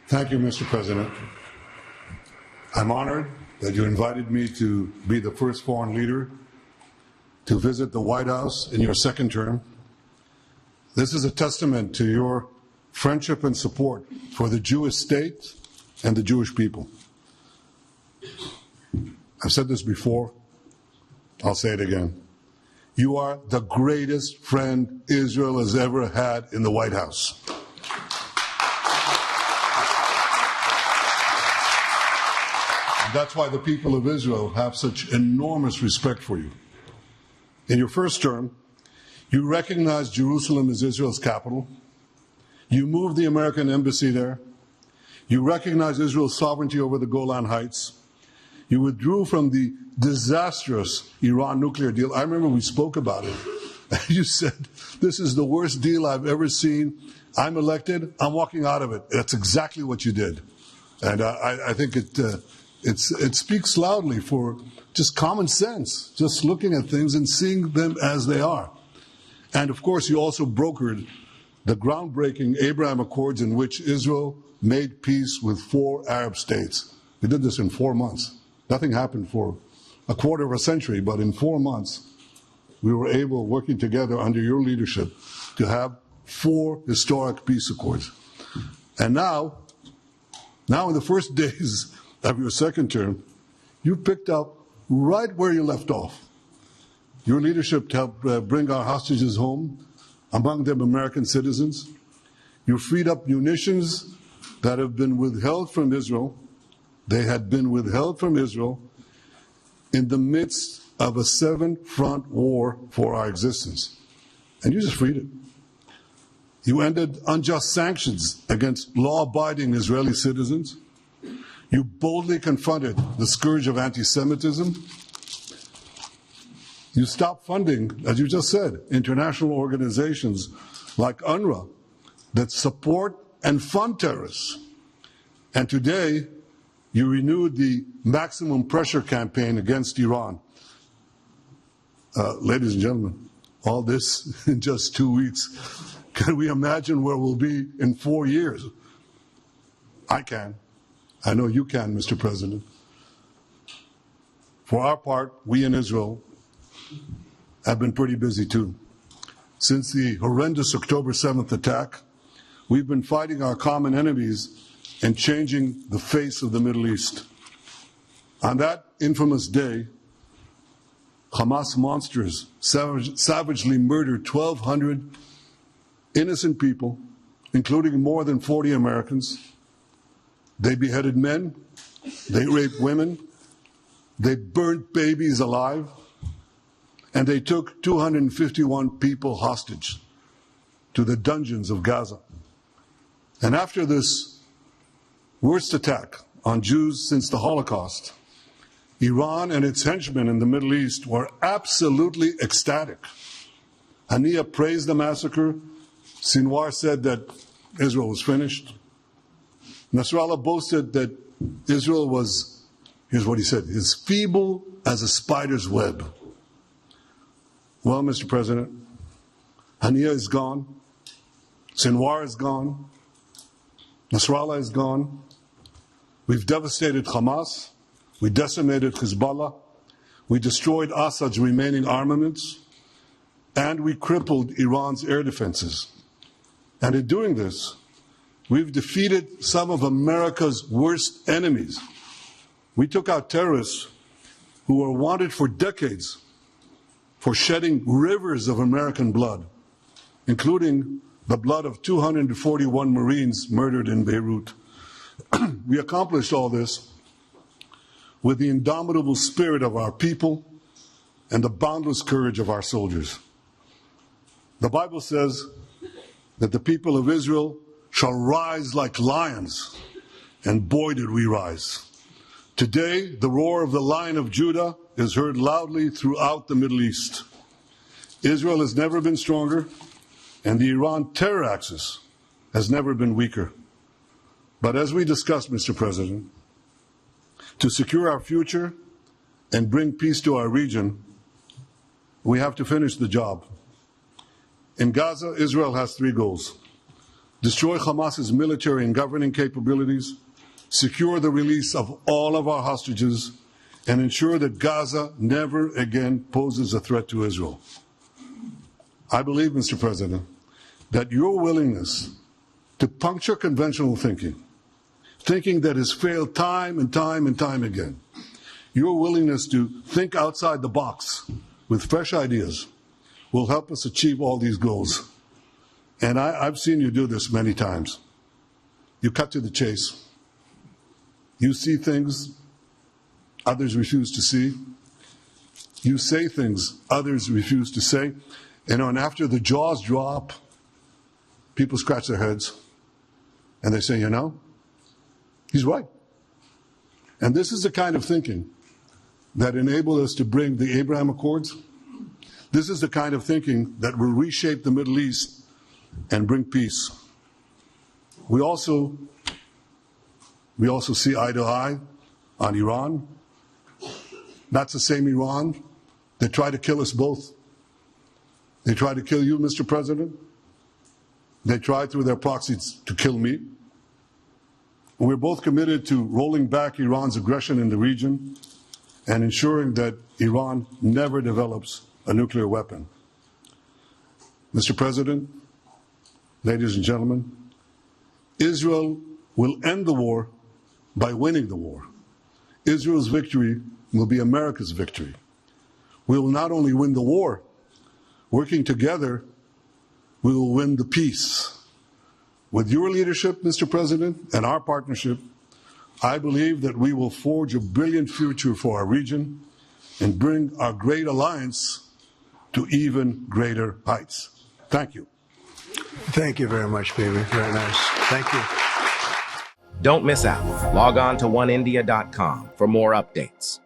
Thank you, Mr. President. I'm honored that you invited me to be the first foreign leader to visit the White House in your second term. This is a testament to your friendship and support for the Jewish state and the Jewish people. I've said this before, I'll say it again. You are the greatest friend Israel has ever had in the White House. And that's why the people of Israel have such enormous respect for you. In your first term, you recognized Jerusalem as Israel's capital. You moved the American embassy there. You recognized Israel's sovereignty over the Golan Heights. You withdrew from the disastrous Iran nuclear deal. I remember we spoke about it. You said, this is the worst deal I've ever seen. I'm elected, I'm walking out of it. That's exactly what you did. And I think it speaks loudly for just common sense, just looking at things and seeing them as they are. And of course, you also brokered the groundbreaking Abraham Accords in which Israel made peace with 4 Arab states. We did this in 4 months. Nothing happened for a quarter of a century, but in 4 months, we were able, working together under your leadership, to have 4 historic peace accords. And now in the first days of your second term, you picked up right where you left off. Your leadership helped bring our hostages home, among them American citizens. You freed up munitions that have been withheld from Israel. They had been withheld from Israel in the midst of a 7-front war for our existence. And you just freed it. You ended unjust sanctions against law-abiding Israeli citizens. You boldly confronted the scourge of anti-Semitism. You stopped funding, as you just said, international organizations like UNRWA that support and fund terrorists. And today, you renewed the maximum pressure campaign against Iran. Ladies and gentlemen, all this in just 2 weeks. Can we imagine where we'll be in 4 years? I can. I know you can, Mr. President. For our part, we in Israel have been pretty busy too. Since the horrendous October 7th attack, we've been fighting our common enemies and changing the face of the Middle East. On that infamous day, Hamas monsters savagely murdered 1,200 innocent people, including more than 40 Americans. They beheaded men, they raped women, they burnt babies alive, and they took 251 people hostage to the dungeons of Gaza. And after this worst attack on Jews since the Holocaust, Iran and its henchmen in the Middle East were absolutely ecstatic. Haniya praised the massacre. Sinwar said that Israel was finished. Nasrallah boasted that Israel was, here's what he said, as feeble as a spider's web. Well, Mr. President, Haniya is gone. Sinwar is gone. Nasrallah is gone. We've devastated Hamas. We decimated Hezbollah. We destroyed Assad's remaining armaments. And we crippled Iran's air defenses. And in doing this, we've defeated some of America's worst enemies. We took out terrorists who were wanted for decades for shedding rivers of American blood, including the blood of 241 Marines murdered in Beirut. We accomplished all this with the indomitable spirit of our people and the boundless courage of our soldiers. The Bible says that the people of Israel shall rise like lions, and boy did we rise. Today, the roar of the Lion of Judah is heard loudly throughout the Middle East. Israel has never been stronger, and the Iran terror axis has never been weaker. But as we discussed, Mr. President, to secure our future and bring peace to our region, we have to finish the job. In Gaza, Israel has 3 goals. destroy Hamas's military and governing capabilities, secure the release of all of our hostages, and ensure that Gaza never again poses a threat to Israel. I believe, Mr. President, that your willingness to puncture conventional thinking that has failed time and time and time again, your willingness to think outside the box with fresh ideas will help us achieve all these goals. And I've seen you do this many times. You cut to the chase. You see things others refuse to see. You say things others refuse to say. And after the jaws drop, people scratch their heads and they say, you know, he's right. And this is the kind of thinking that enabled us to bring the Abraham Accords. This is the kind of thinking that will reshape the Middle East and bring peace. We also see eye to eye on Iran. That's the same Iran that tried to kill us both. They tried to kill you, Mr. President. They tried through their proxies to kill me. And we're both committed to rolling back Iran's aggression in the region and ensuring that Iran never develops a nuclear weapon. Mr. President, ladies and gentlemen, Israel will end the war by winning the war. Israel's victory will be America's victory. We will not only win the war, working together, we will win the peace. With your leadership, Mr. President, and our partnership, I believe that we will forge a brilliant future for our region and bring our great alliance to even greater heights. Thank you. Thank you very much, baby. Very nice. Thank you. Don't miss out. Log on to oneindia.com for more updates.